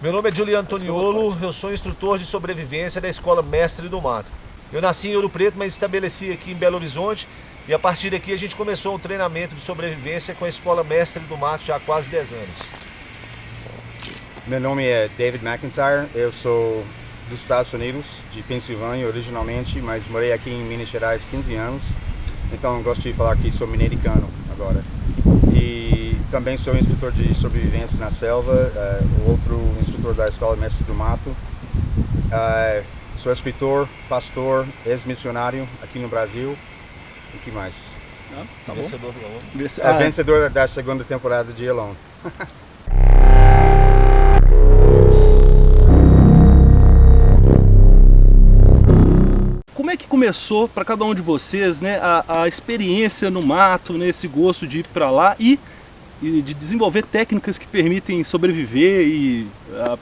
Meu nome é Juliano Toniolo, eu sou instrutor de sobrevivência da Escola Mestre do Mato. Eu nasci em Ouro Preto, mas estabeleci aqui em Belo Horizonte e a partir daqui a gente começou um treinamento de sobrevivência com a Escola Mestre do Mato já há quase 10 anos. Meu nome é David McIntyre, eu sou dos Estados Unidos, de Pensilvânia originalmente, mas morei aqui em Minas Gerais 15 anos, então gosto de falar que sou mineiricano agora. E também sou instrutor de sobrevivência na selva, outro instrutor da Escola Mestre do Mato. Sou escritor, pastor, ex-missionário aqui no Brasil. E que mais? Tá bom. Vencedor da segunda temporada de Alone. Como é que começou para cada um de vocês, né, a experiência no mato, né, esse gosto de ir para lá e de desenvolver técnicas que permitem sobreviver e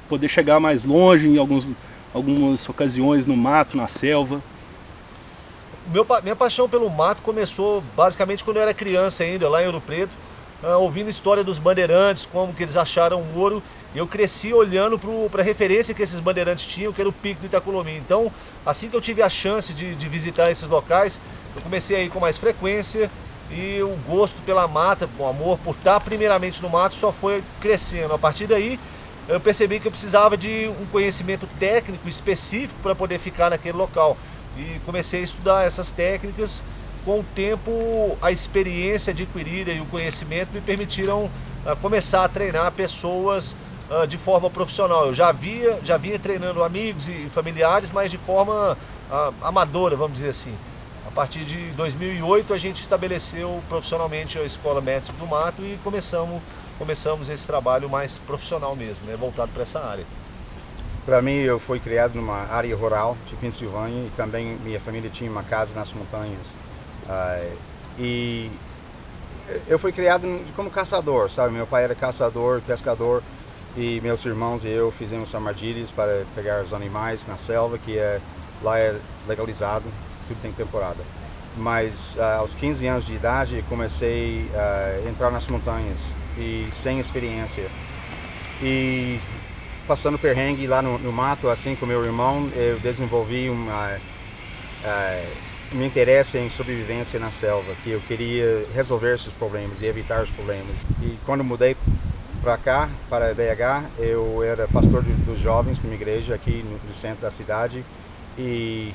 poder chegar mais longe em algumas ocasiões no mato, na selva? Minha paixão pelo mato começou basicamente quando eu era criança ainda, lá em Ouro Preto, ouvindo história dos bandeirantes, como que eles acharam ouro. Eu cresci olhando para a referência que esses bandeirantes tinham, que era o Pico do Itacolomi. Então, assim que eu tive a chance de visitar esses locais, eu comecei a ir com mais frequência e o gosto pela mata, o amor por estar primeiramente no mato só foi crescendo. A partir daí, eu percebi que eu precisava de um conhecimento técnico específico para poder ficar naquele local. E comecei a estudar essas técnicas. Com o tempo, a experiência adquirida e o conhecimento me permitiram começar a treinar pessoas de forma profissional. Eu já vinha treinando amigos e familiares, mas de forma amadora, vamos dizer assim. A partir de 2008 a gente estabeleceu profissionalmente a Escola Mestre do Mato e começamos esse trabalho mais profissional mesmo, né, voltado para essa área. Para mim, eu fui criado numa área rural de Pensilvânia e também minha família tinha uma casa nas montanhas. E eu fui criado como caçador, sabe? Meu pai era caçador, pescador e meus irmãos e eu fizemos armadilhas para pegar os animais na selva, que lá é legalizado, tudo tem temporada. Mas aos 15 anos de idade comecei a entrar nas montanhas e sem experiência. E passando perrengue lá no mato, assim com meu irmão, eu desenvolvi meu interesse em sobrevivência na selva, que eu queria resolver esses problemas e evitar os problemas. E quando mudei para cá, para BH, eu era pastor dos jovens numa igreja aqui no centro da cidade e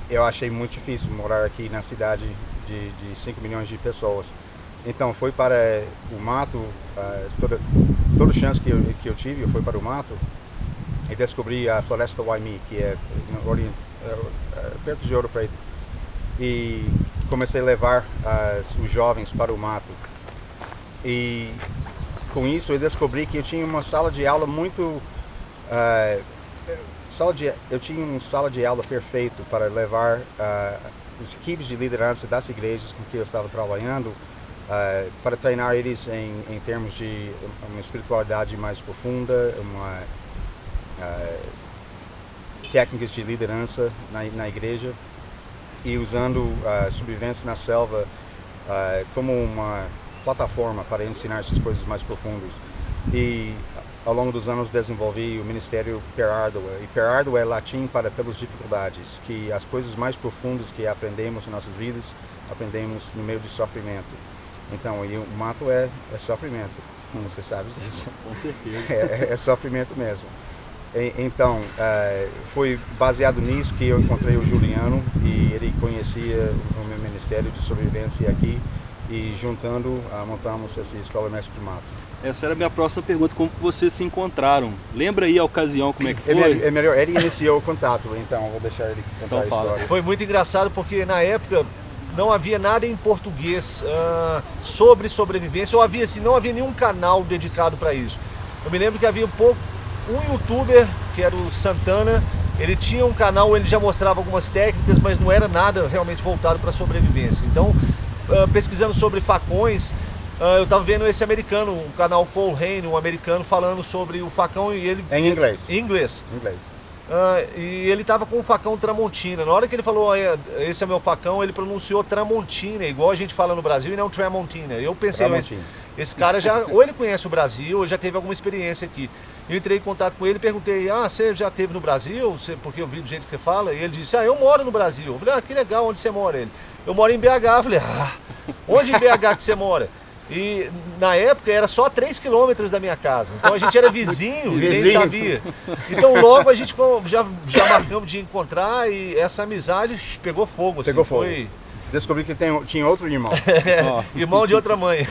eu achei muito difícil morar aqui na cidade de 5 milhões de pessoas. Então fui para o mato, toda chance que eu tive, eu fui para o mato e descobri a Floresta Waimea, que é perto de Ouro Preto. E comecei a levar os jovens para o mato. E com isso eu descobri que eu tinha uma sala de aula muito... eu tinha uma sala de aula perfeito para levar os equipes de liderança das igrejas com que eu estava trabalhando para treinar eles em termos de uma espiritualidade mais profunda, técnicas de liderança na igreja e usando sobrevivência na selva como uma plataforma para ensinar essas coisas mais profundas. E ao longo dos anos desenvolvi o ministério Per Ardua, e Per Ardua é latim para pelas dificuldades, que as coisas mais profundas que aprendemos em nossas vidas, aprendemos no meio do sofrimento. Então, o mato é sofrimento, como você sabe disso. Com certeza. É sofrimento mesmo. Então, foi baseado nisso que eu encontrei o Juliano e ele conhecia o meu ministério de sobrevivência aqui e juntando, montamos essa Escola Mestre do Mato. Essa era a minha próxima pergunta, como vocês se encontraram? Lembra aí a ocasião, como é que foi? É melhor, ele iniciou o contato, então vou deixar ele contar a história. Foi muito engraçado porque na época não havia nada em português sobre sobrevivência, ou havia assim, não havia nenhum canal dedicado para isso. Eu me lembro que havia um youtuber, que era o Santana, ele tinha um canal, ele já mostrava algumas técnicas, mas não era nada realmente voltado para sobrevivência. Então, pesquisando sobre facões, eu estava vendo esse americano, o canal Cole Hain, um americano, falando sobre o facão e ele... Em inglês. Em inglês. Inglês. E ele estava com um facão Tramontina. Na hora que ele falou, esse é meu facão, ele pronunciou Tramontina, igual a gente fala no Brasil, e não Tramontina. Eu pensei, esse cara já, ou ele conhece o Brasil, ou já teve alguma experiência aqui. Eu entrei em contato com ele e perguntei, você já esteve no Brasil? Porque eu vi do jeito que você fala. E ele disse, eu moro no Brasil. Eu falei, que legal, onde você mora? Ele, eu moro em BH. Eu falei, onde em BH que você mora? E na época era só 3 quilômetros da minha casa. Então a gente era vizinho e nem sabia. Então logo a gente já marcamos de encontrar e essa amizade pegou fogo. Assim, pegou fogo. Descobri que tinha outro irmão. Irmão de outra mãe.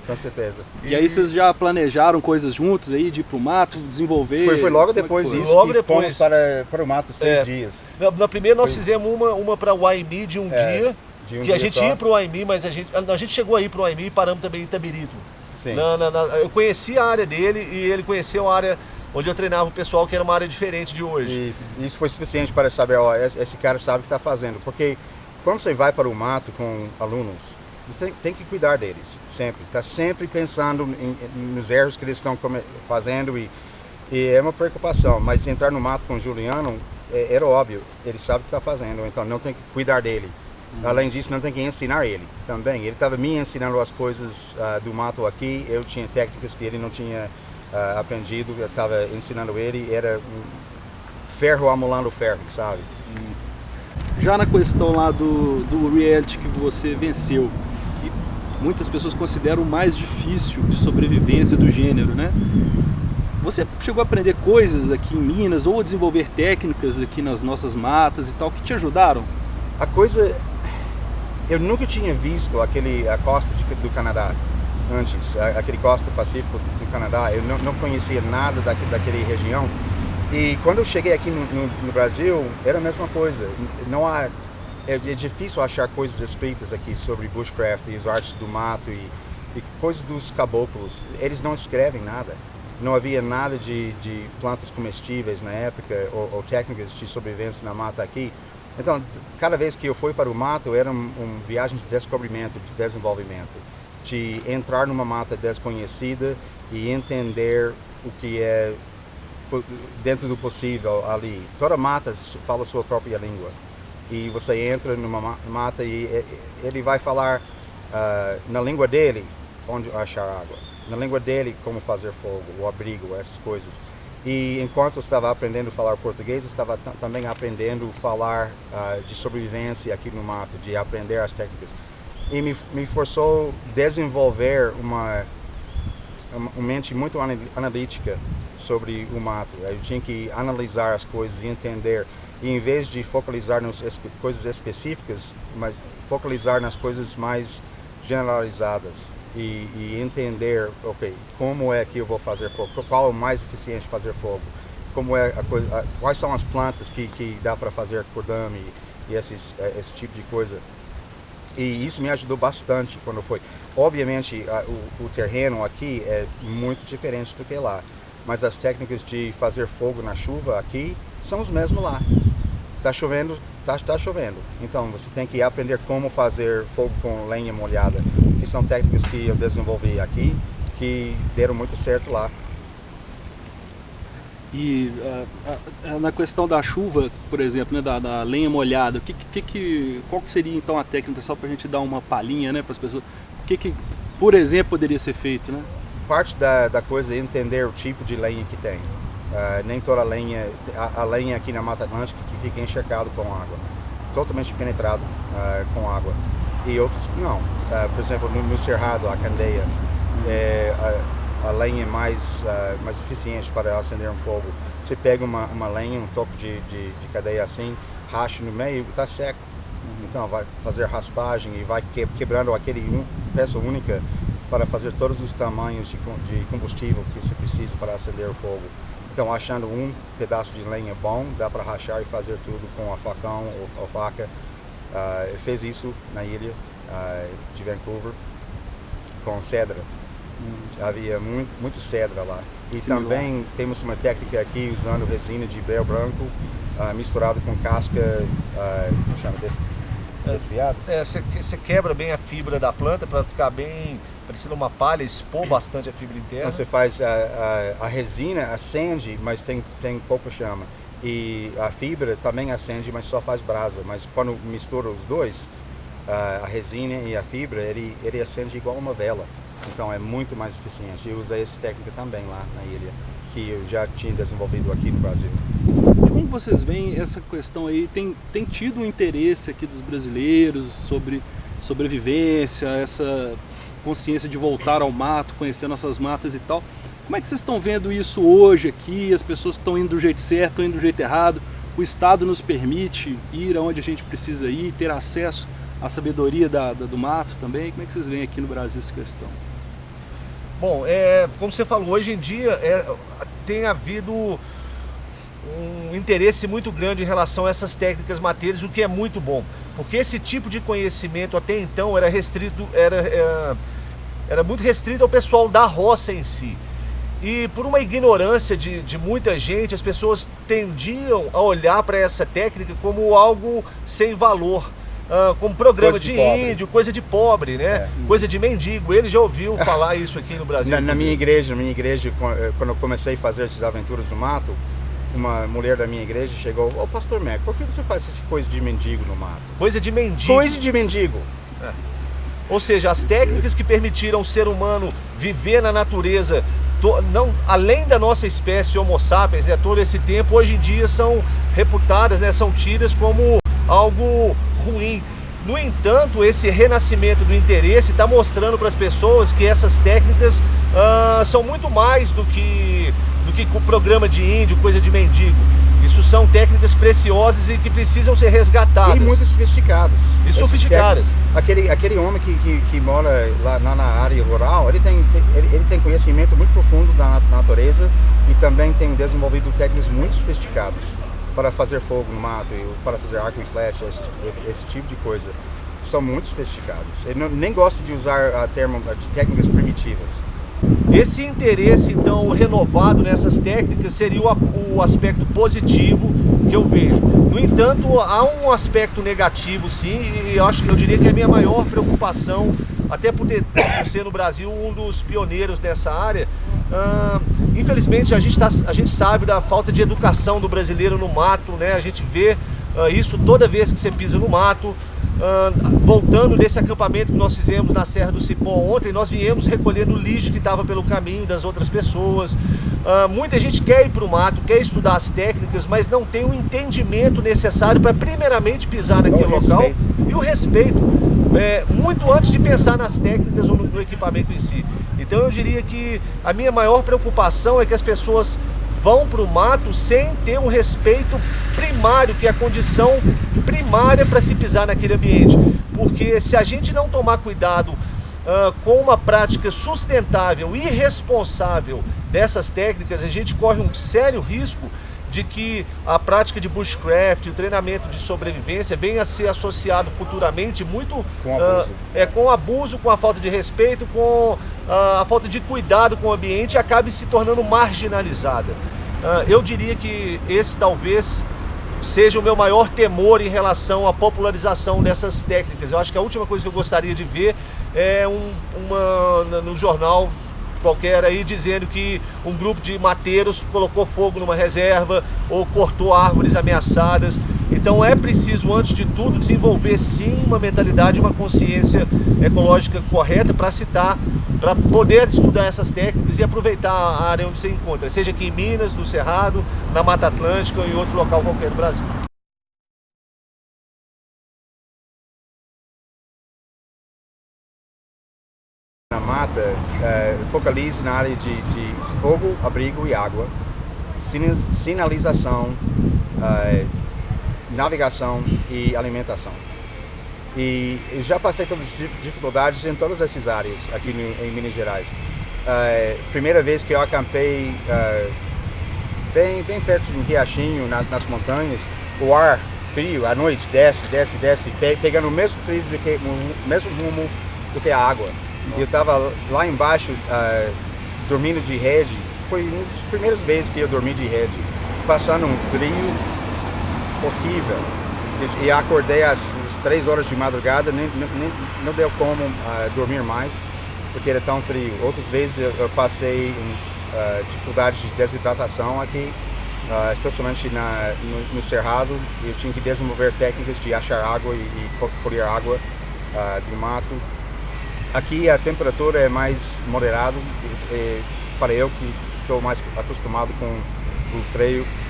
Com certeza. E aí vocês já planejaram coisas juntos aí, de ir pro mato, desenvolver? Foi logo depois disso logo que depois. fomos para o mato 6 dias. Na primeira nós fizemos uma para o Uaimi de um dia. Que a gente ia para o Uaimi, mas a gente chegou a ir para o Uaimi e paramos também em Itabirito. Sim. Eu conheci a área dele e ele conheceu a área onde eu treinava o pessoal, que era uma área diferente de hoje. E isso foi suficiente para saber, esse cara sabe o que está fazendo. Porque quando você vai para o mato com alunos, você tem que cuidar deles, sempre. Está sempre pensando nos erros que eles estão fazendo e é uma preocupação. Mas entrar no mato com o Juliano, era óbvio, ele sabe o que está fazendo, então não tem que cuidar dele. Além disso, não tem que ensinar ele também. Ele estava me ensinando as coisas do mato aqui, eu tinha técnicas que ele não tinha aprendido, eu estava ensinando ele, era ferro amolando ferro, sabe? Já na questão lá do reality que você venceu, que muitas pessoas consideram o mais difícil de sobrevivência do gênero, né? Você chegou a aprender coisas aqui em Minas ou a desenvolver técnicas aqui nas nossas matas e tal, que te ajudaram? A coisa... Eu nunca tinha visto a costa do Canadá antes, aquele costa pacífico do Canadá. Eu não conhecia nada daquela região. E quando eu cheguei aqui no Brasil, era a mesma coisa. É difícil achar coisas escritas aqui sobre bushcraft e as artes do mato e coisas dos caboclos. Eles não escrevem nada. Não havia nada de plantas comestíveis na época ou técnicas de sobrevivência na mata aqui. Então, cada vez que eu fui para o mato, era uma viagem de descobrimento, de desenvolvimento, de entrar numa mata desconhecida e entender o que é dentro do possível ali. Toda mata fala sua própria língua e você entra numa mata e ele vai falar na língua dele onde achar água, na língua dele como fazer fogo, o abrigo, essas coisas. E enquanto eu estava aprendendo a falar português, eu estava também aprendendo a falar de sobrevivência aqui no mato, de aprender as técnicas. E me forçou a desenvolver uma mente muito analítica sobre o mato. Eu tinha que analisar as coisas e entender. E em vez de focalizar nas coisas específicas, mas focalizar nas coisas mais generalizadas. E entender, como é que eu vou fazer fogo, qual é o mais eficiente fazer fogo, como é quais são as plantas que dá para fazer cordame e esse tipo de coisa. E isso me ajudou bastante quando foi. Obviamente, o terreno aqui é muito diferente do que lá, mas as técnicas de fazer fogo na chuva aqui são os mesmos lá. Tá chovendo, tá chovendo. Então você tem que aprender como fazer fogo com lenha molhada, que são técnicas que eu desenvolvi aqui, que deram muito certo lá. E na questão da chuva, por exemplo, né, da lenha molhada, qual que seria então a técnica, só para a gente dar uma palhinha, né, para as pessoas? O que, por exemplo, poderia ser feito, né? Parte da coisa é entender o tipo de lenha que tem. Nem toda lenha, a lenha aqui na Mata Atlântica que fica encharcado com água, totalmente penetrado com água. E outros não. Por exemplo, no Cerrado, a candeia é a lenha mais eficiente para acender um fogo. Você pega uma lenha, um toco de cadeia assim, racha no meio e está seco. Então vai fazer raspagem e vai quebrando aquele peça única para fazer todos os tamanhos de combustível que você precisa para acender o fogo. Então, achando um pedaço de lenha bom, dá para rachar e fazer tudo com a facão ou faca. Fez isso na ilha de Vancouver com cedra. Havia muito cedra lá. E sim, também temos uma técnica aqui usando resina de bel branco misturado com casca, como chama desfiado. Você quebra bem a fibra da planta para ficar bem parecendo uma palha, expor bastante a fibra interna. Então você faz a resina acende, mas tem pouca chama. E a fibra também acende, mas só faz brasa. Mas quando mistura os dois, a resina e a fibra, ele acende igual uma vela. Então é muito mais eficiente. Eu usei essa técnica também lá na ilha, que eu já tinha desenvolvido aqui no Brasil. Como vocês veem essa questão aí? Tem tido um interesse aqui dos brasileiros sobre sobrevivência, essa consciência de voltar ao mato, conhecer nossas matas e tal. Como é que vocês estão vendo isso hoje aqui? As pessoas estão indo do jeito certo, estão indo do jeito errado? O Estado nos permite ir aonde a gente precisa ir, ter acesso à sabedoria do mato também? Como é que vocês veem aqui no Brasil essa questão? Bom, como você falou, hoje em dia tem havido um interesse muito grande em relação a essas técnicas mateiras, o que é muito bom, porque esse tipo de conhecimento até então era muito restrito ao pessoal da roça em si. E por uma ignorância de muita gente, as pessoas tendiam a olhar para essa técnica como algo sem valor. Como programa de índio, coisa de pobre, né? Coisa de mendigo. Ele já ouviu falar isso aqui no Brasil? Na minha igreja, quando eu comecei a fazer essas aventuras no mato, uma mulher da minha igreja chegou: "Ô, pastor Mac, por que você faz essa coisa de mendigo no mato?" Coisa de mendigo. Coisa de mendigo. Ou seja, as técnicas que permitiram o ser humano viver na natureza, não, além da nossa espécie Homo sapiens, né, todo esse tempo, hoje em dia são reputadas, né, são tidas como algo ruim. No entanto, esse renascimento do interesse está mostrando para as pessoas que essas técnicas são muito mais do que o programa de índio, coisa de mendigo. Isso são técnicas preciosas e que precisam ser resgatadas. E muito sofisticadas. E sofisticadas. Aquele homem que mora lá na área rural, ele tem conhecimento muito profundo da natureza e também tem desenvolvido técnicas muito sofisticadas para fazer fogo no mato, para fazer arco e flecha, esse tipo de coisa. São muito sofisticados. Ele nem gosta de usar a termo de técnicas primitivas. Esse interesse, então, renovado nessas técnicas seria o aspecto positivo que eu vejo. No entanto, há um aspecto negativo, sim, e eu diria que é a minha maior preocupação, até por ser no Brasil um dos pioneiros nessa área. Infelizmente, a gente sabe da falta de educação do brasileiro no mato, né? A gente vê isso toda vez que você pisa no mato. Voltando desse acampamento que nós fizemos na Serra do Cipó ontem, nós viemos recolhendo o lixo que estava pelo caminho das outras pessoas. Muita gente quer ir para o mato, quer estudar as técnicas, mas não tem o entendimento necessário para primeiramente pisar naquele local e o respeito, muito antes de pensar nas técnicas ou no equipamento em si. Então eu diria que a minha maior preocupação é que as pessoas vão para o mato sem ter um respeito primário, que é a condição primária para se pisar naquele ambiente. Porque se a gente não tomar cuidado com uma prática sustentável e responsável dessas técnicas, a gente corre um sério risco de que a prática de bushcraft, o treinamento de sobrevivência venha a ser associado futuramente muito com abuso, com a falta de respeito, com a falta de cuidado com o ambiente, e acabe se tornando marginalizada. Eu diria que esse talvez seja o meu maior temor em relação à popularização dessas técnicas. Eu acho que a última coisa que eu gostaria de ver é no jornal qualquer aí dizendo que um grupo de mateiros colocou fogo numa reserva ou cortou árvores ameaçadas. Então é preciso, antes de tudo, desenvolver sim uma mentalidade, uma consciência ecológica correta para poder estudar essas técnicas e aproveitar a área onde você encontra, seja aqui em Minas, no Cerrado, na Mata Atlântica ou em outro local qualquer do Brasil. Na mata, focalize na área de fogo, abrigo e água, sinalização, navegação e alimentação. E já passei todas as dificuldades em todas essas áreas aqui em Minas Gerais. Primeira vez que eu acampei bem perto de um riachinho nas montanhas, o ar frio à noite desce, pegando o mesmo frio, o mesmo rumo do que a água. Eu estava lá embaixo dormindo de rede. Foi uma das primeiras vezes que eu dormi de rede, passando um frio horrível. E acordei às 3 horas de madrugada, não deu como dormir mais, porque era tão frio. Outras vezes eu passei dificuldades de desidratação aqui, especialmente no Cerrado. Eu tinha que desenvolver técnicas de achar água e colher água do mato. Aqui a temperatura é mais moderada, para eu que estou mais acostumado com o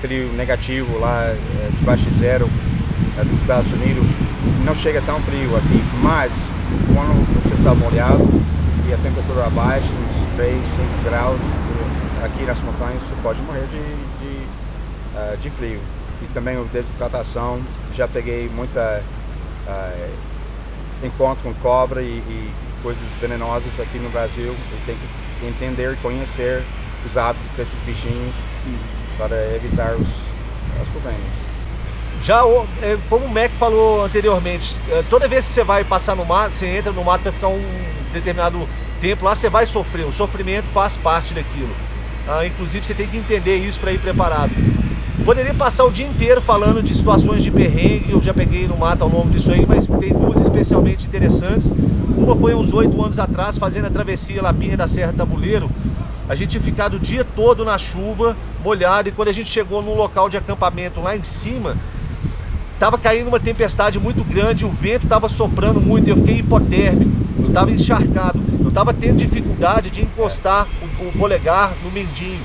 frio negativo lá debaixo de zero dos Estados Unidos. Não chega tão frio aqui, mas quando você está molhado e a temperatura abaixo, uns 3, 5 graus, aqui nas montanhas você pode morrer de frio. E também a desidratação, já peguei muita encontro com cobra e coisas venenosas aqui no Brasil. Eu tenho que entender e conhecer os hábitos desses bichinhos para evitar os problemas. Já, como o Mac falou anteriormente, toda vez que você vai passar no mato, você entra no mato para ficar um determinado tempo lá, você vai sofrer. O sofrimento faz parte daquilo. Inclusive você tem que entender isso para ir preparado. Poderia passar o dia inteiro falando de situações de perrengue, eu já peguei no mato ao longo disso aí, mas tem duas especialmente interessantes. Uma foi uns 8 anos atrás, fazendo a travessia Lapinha da Serra Tabuleiro. A gente tinha ficado o dia todo na chuva, molhado, e quando a gente chegou num local de acampamento lá em cima, estava caindo uma tempestade muito grande, o vento estava soprando muito, e eu fiquei hipotérmico, eu estava encharcado, eu estava tendo dificuldade de encostar o polegar no mendinho.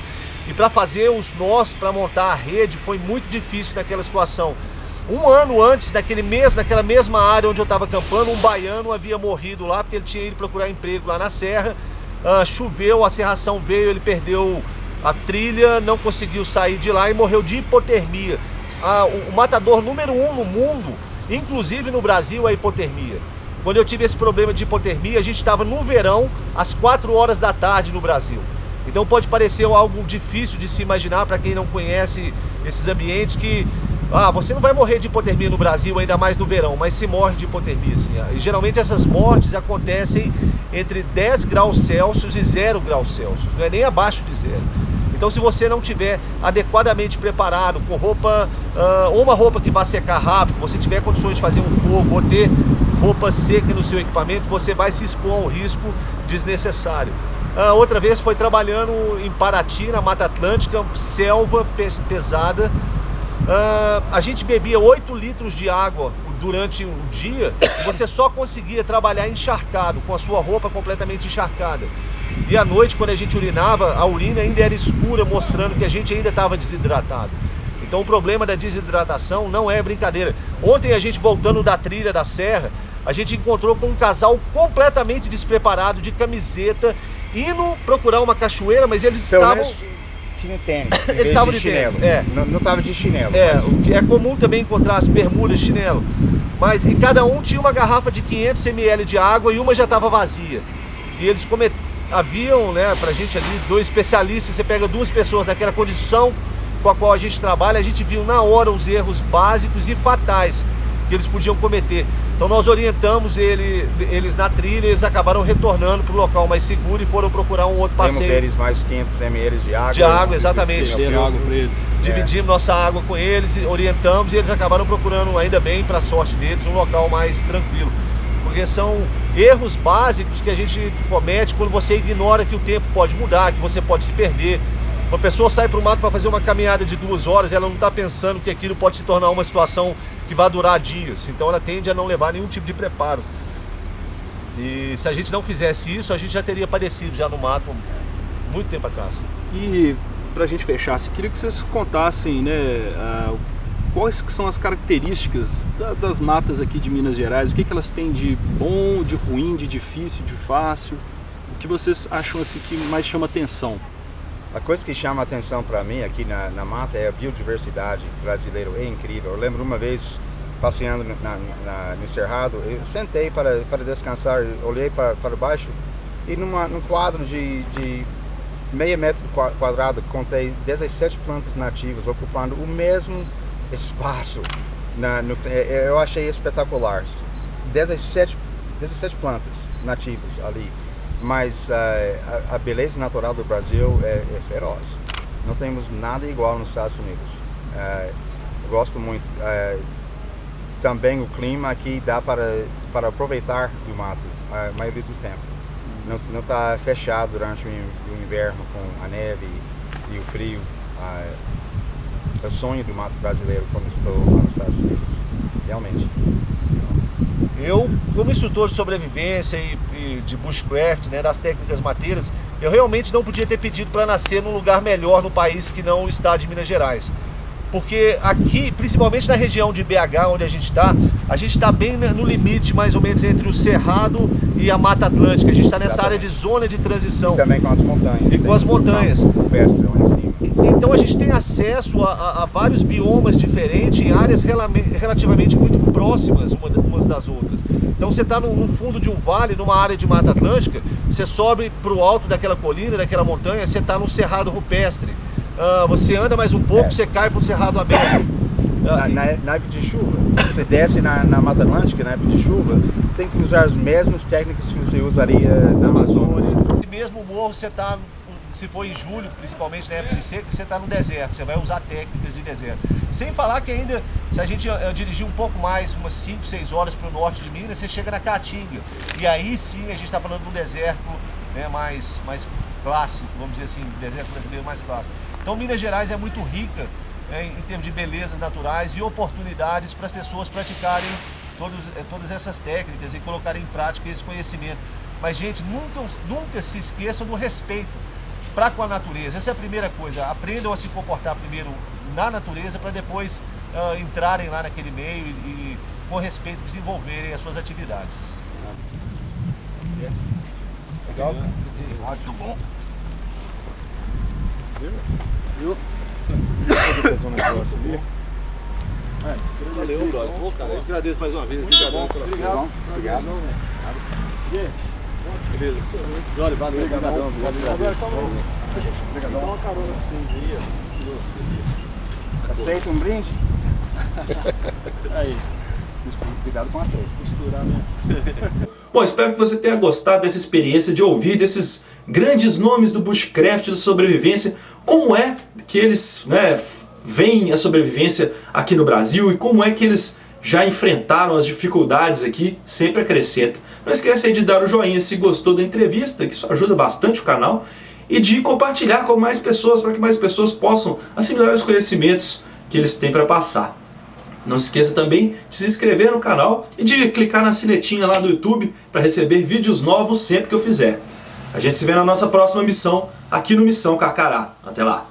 E para fazer os nós, para montar a rede, foi muito difícil naquela situação. Um ano antes, naquela mesma área onde eu estava acampando, um baiano havia morrido lá, porque ele tinha ido procurar emprego lá na serra. Choveu, a serração veio, ele perdeu a trilha, não conseguiu sair de lá e morreu de hipotermia. O matador número 1 no mundo, inclusive no Brasil, é a hipotermia. Quando eu tive esse problema de hipotermia, a gente estava no verão, às 4 horas da tarde no Brasil. Então pode parecer algo difícil de se imaginar para quem não conhece esses ambientes, que você não vai morrer de hipotermia no Brasil, ainda mais no verão, mas se morre de hipotermia, sim. E geralmente essas mortes acontecem entre 10 graus Celsius e 0 graus Celsius, não é nem abaixo de zero. Então se você não tiver adequadamente preparado, com roupa, ou uma roupa que vai secar rápido, você tiver condições de fazer um fogo, ou ter roupa seca no seu equipamento, você vai se expor ao risco desnecessário. Outra vez foi trabalhando em Paraty, na Mata Atlântica, selva pesada. A gente bebia 8 litros de água durante o dia e você só conseguia trabalhar encharcado, com a sua roupa completamente encharcada. E à noite, quando a gente urinava, a urina ainda era escura, mostrando que a gente ainda estava desidratado. Então o problema da desidratação não é brincadeira. Ontem a gente voltando da trilha da serra, a gente encontrou com um casal completamente despreparado, de camiseta, indo procurar uma cachoeira, mas eles estavam... Tinha tênis, eles estavam de chinelo. tênis, Não estava de chinelo. Mas... o que é comum também encontrar as bermudas, chinelo. E cada um tinha uma garrafa de 500 ml de água e uma já estava vazia. E eles haviam, pra gente ali, 2 especialistas, você pega 2 pessoas naquela condição com a qual a gente trabalha, a gente viu na hora os erros básicos e fatais que eles podiam cometer. Então nós orientamos eles na trilha, eles acabaram retornando para o local mais seguro e foram procurar um outro passeio. Temos eles mais 500 ml de água. De água, exatamente. Água para eles. Dividimos nossa água com eles, orientamos e eles acabaram procurando, ainda bem, para a sorte deles, um local mais tranquilo. Porque são erros básicos que a gente comete quando você ignora que o tempo pode mudar, que você pode se perder. Uma pessoa sai para o mato para fazer uma caminhada de 2 horas, ela não está pensando que aquilo pode se tornar uma situação que vai durar dias, então ela tende a não levar nenhum tipo de preparo. E se a gente não fizesse isso, a gente já teria padecido já no mato muito tempo atrás. E pra gente fechar, queria que vocês contassem, quais que são as características das matas aqui de Minas Gerais, o que elas têm de bom, de ruim, de difícil, de fácil, o que vocês acham assim que mais chama atenção? A coisa que chama a atenção para mim aqui na mata é a biodiversidade brasileira, é incrível. Eu lembro uma vez passeando no Cerrado, eu sentei para descansar, olhei para baixo e num quadro de meio metro quadrado contei 17 plantas nativas ocupando o mesmo espaço. Eu achei espetacular. 17 plantas nativas ali. Mas a beleza natural do Brasil é feroz. Não temos nada igual nos Estados Unidos. Eu gosto muito. Também o clima aqui dá para aproveitar do mato a maioria do tempo. Não está fechado durante o inverno com a neve e o frio. É o sonho do mato brasileiro quando estou lá nos Estados Unidos. Realmente. Eu, como instrutor de sobrevivência e de bushcraft, né, das técnicas mateiras, eu realmente não podia ter pedido para nascer num lugar melhor no país que não o estado de Minas Gerais. Porque aqui, principalmente na região de BH, onde a gente está bem no limite, mais ou menos, entre o Cerrado e a Mata Atlântica. A gente está nessa área de zona de transição. E também com as montanhas. E com as montanhas. Então a gente tem acesso a vários biomas diferentes em áreas relativamente muito próximas umas das outras. Então você está no fundo de um vale, numa área de Mata Atlântica, você sobe para o alto daquela colina, daquela montanha, você está num cerrado rupestre. Você anda mais um pouco, você cai para o cerrado aberto. Na época de chuva, você desce na Mata Atlântica, na época de chuva, tem que usar as mesmas técnicas que você usaria na Amazônia. E mesmo o morro, você está, se for em julho, principalmente na época de seca, você está no deserto, você vai usar técnicas de deserto. Sem falar que ainda, se a gente dirigir um pouco mais, umas 5, 6 horas para o norte de Minas, você chega na Caatinga. E aí sim a gente está falando de um deserto, né, mais clássico, vamos dizer assim, deserto brasileiro mais clássico. Então Minas Gerais é muito rica, né, em termos de belezas naturais e oportunidades para as pessoas praticarem todas essas técnicas e colocarem em prática esse conhecimento. Mas, gente, nunca se esqueçam do respeito para com a natureza. Essa é a primeira coisa. Aprendam a se comportar primeiro na natureza para depois entrarem lá naquele meio e com respeito, desenvolverem as suas atividades. Legal? Muito bom. Viu? Fazer um negócio ali. Valeu, brother. Pô, cara, eu agradeço mais uma vez. Obrigado. Obrigado. Gente, beleza. Glória, valeu. Obrigadão. Dá uma carona pra vocês aí, ó. Aceita um brinde? Aí. Cuidado com aceito. Costurar, né? Bom, espero que você tenha gostado dessa experiência de ouvir desses grandes nomes do bushcraft, da sobrevivência, como é que eles, né, veem a sobrevivência aqui no Brasil e como é que eles já enfrentaram as dificuldades aqui, sempre acrescenta. Não esquece aí de dar o joinha se gostou da entrevista, que isso ajuda bastante o canal, e de compartilhar com mais pessoas, para que mais pessoas possam assimilar os conhecimentos que eles têm para passar. Não se esqueça também de se inscrever no canal e de clicar na sinetinha lá do YouTube para receber vídeos novos sempre que eu fizer. A gente se vê na nossa próxima missão aqui no Missão Carcará. Até lá!